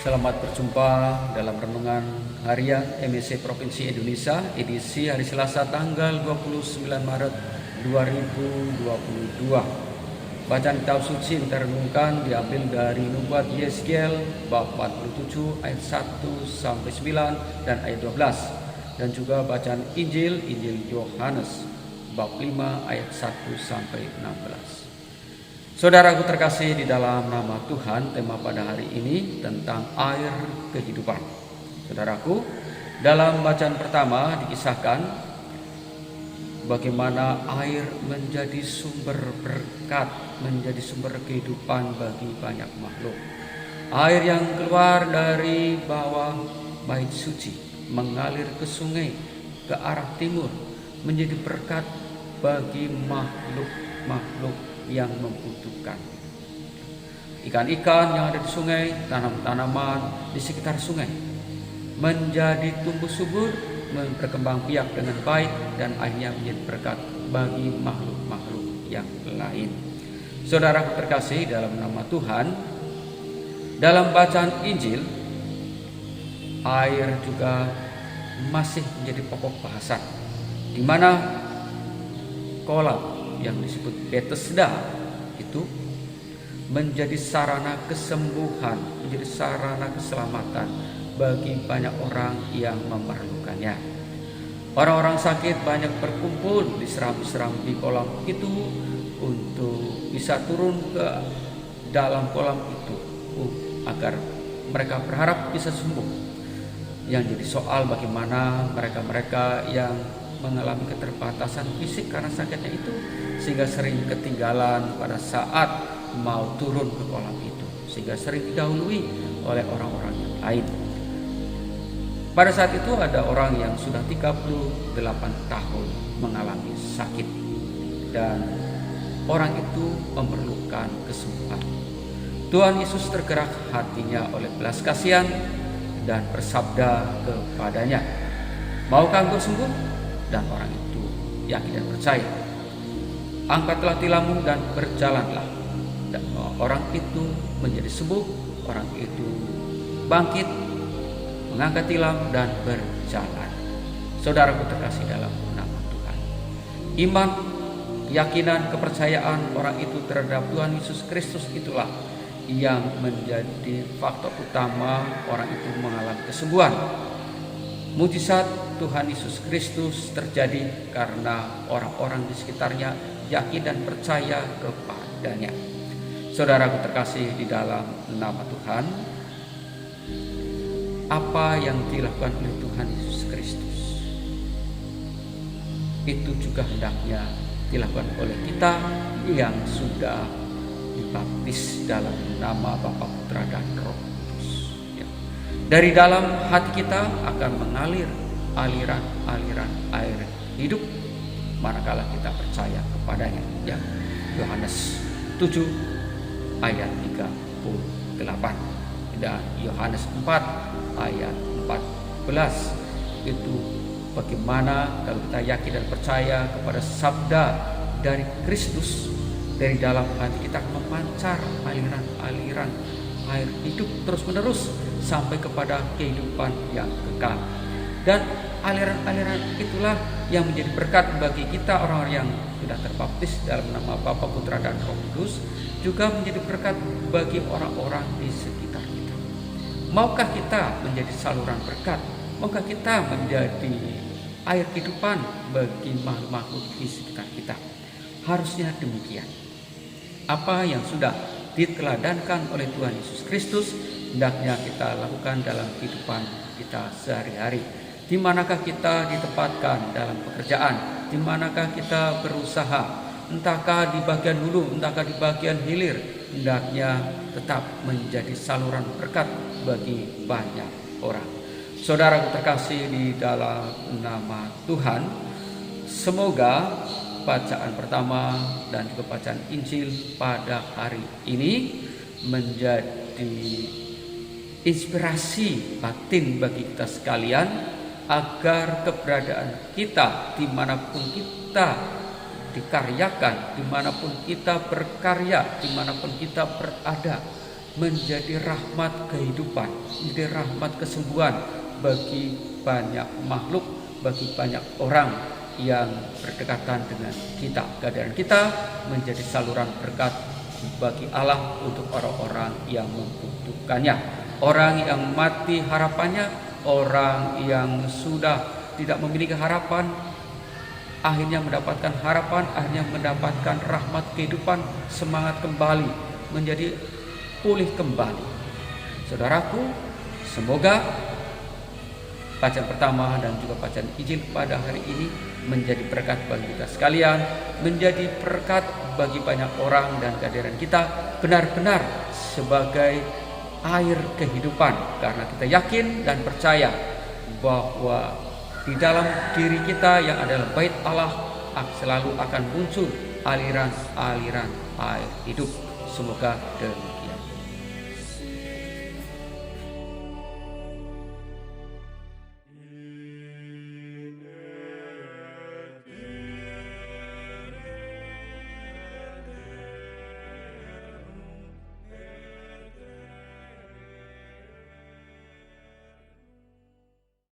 Selamat berjumpa dalam renungan harian MIC Provinsi Indonesia edisi hari Selasa tanggal 29 Maret 2022. Bacaan kitab suci yang terenungkan diambil dari Nubuat Yeskiel bab 47 ayat 1 sampai 9 dan ayat 12, dan juga bacaan Injil Yohanes bab 5 ayat 1 sampai 16. Saudaraku terkasih di dalam nama Tuhan, tema pada hari ini tentang air kehidupan. Saudaraku, dalam bacaan pertama dikisahkan bagaimana air menjadi sumber berkat, menjadi sumber kehidupan bagi banyak makhluk. Air yang keluar dari bawah bait suci mengalir ke sungai, ke arah timur, menjadi berkat bagi makhluk-makhluk yang membutuhkan. Ikan-ikan yang ada di sungai, tanaman-tanaman di sekitar sungai menjadi tumbuh subur, berkembang biak dengan baik, dan akhirnya menjadi berkat bagi makhluk-makhluk yang lain. Saudaraku terkasih dalam nama Tuhan, dalam bacaan Injil, air juga masih menjadi pokok bahasan, di mana kolam yang disebut Bethesda itu menjadi sarana kesembuhan, menjadi sarana keselamatan bagi banyak orang yang memerlukannya. Orang-orang sakit banyak berkumpul di seram-seram di kolam itu untuk bisa turun ke dalam kolam itu agar mereka berharap bisa sembuh. Yang jadi soal bagaimana mereka-mereka yang mengalami keterbatasan fisik karena sakitnya itu, sehingga sering ketinggalan pada saat mau turun ke kolam itu, sehingga sering didahului oleh orang-orang yang lain. Pada saat itu ada orang yang sudah 38 tahun mengalami sakit, dan orang itu memerlukan kesembuhan. Tuhan Yesus tergerak hatinya oleh belas kasihan dan bersabda kepadanya, "Maukah engkau sembuh?" Dan orang itu yakin dan percaya. "Angkatlah tilammu dan berjalanlah." Dan orang itu menjadi sembuh. Orang itu bangkit, mengangkat tilam dan berjalan. Saudaraku terkasih dalam nama Tuhan, iman, keyakinan, kepercayaan orang itu terhadap Tuhan Yesus Kristus itulah yang menjadi faktor utama orang itu mengalami kesembuhan. Mujizat Tuhan Yesus Kristus terjadi karena orang-orang di sekitarnya yakin dan percaya kepadanya. Saudaraku terkasih di dalam nama Tuhan, apa yang dilakukan oleh Tuhan Yesus Kristus itu juga hendaknya dilakukan oleh kita yang sudah dibaptis dalam nama Bapa, Putra, dan Roh Kudus. Dari dalam hati kita akan mengalir aliran-aliran air hidup manakala kita percaya kepadanya. Yohanes 7 ayat 38 dan Yohanes 4 ayat 14 itu bagaimana kalau kita yakin dan percaya kepada sabda dari Kristus, dari dalam hati kita memancar aliran-aliran air hidup terus-menerus sampai kepada kehidupan yang kekal. Dan aliran-aliran itulah yang menjadi berkat bagi kita orang-orang yang sudah terbaptis dalam nama Bapa, Putra, dan Roh Kudus, juga menjadi berkat bagi orang-orang di sekitar kita. Maukah kita menjadi saluran berkat? Maukah kita menjadi air kehidupan bagi makhluk di sekitar kita? Harusnya demikian. Apa yang sudah diteladankan oleh Tuhan Yesus Kristus hendaknya kita lakukan dalam kehidupan kita sehari-hari. Di manakah kita ditempatkan dalam pekerjaan, di manakah kita berusaha, entahkah di bagian hulu, entahkah di bagian hilir, hendaknya tetap menjadi saluran berkat bagi banyak orang. Saudaraku terkasih di dalam nama Tuhan, semoga bacaan pertama dan juga bacaan Injil pada hari ini menjadi inspirasi batin bagi kita sekalian, agar keberadaan kita dimanapun kita dikaryakan, dimanapun kita berkarya, dimanapun kita berada, menjadi rahmat kehidupan, menjadi rahmat kesembuhan bagi banyak makhluk, bagi banyak orang yang berdekatan dengan kita. Kehadiran kita menjadi saluran berkat bagi Allah untuk orang-orang yang membutuhkannya. Orang yang mati harapannya, orang yang sudah tidak memiliki harapan, akhirnya mendapatkan harapan, akhirnya mendapatkan rahmat kehidupan, semangat kembali, menjadi pulih kembali. Saudaraku, semoga bacaan pertama dan juga bacaan Injil pada hari ini menjadi berkat bagi kita sekalian, menjadi berkat bagi banyak orang, dan kehadiran kita benar-benar sebagai air kehidupan, karena kita yakin dan percaya bahwa di dalam diri kita yang adalah bait Allah selalu akan muncul aliran-aliran air hidup. Semoga demikian.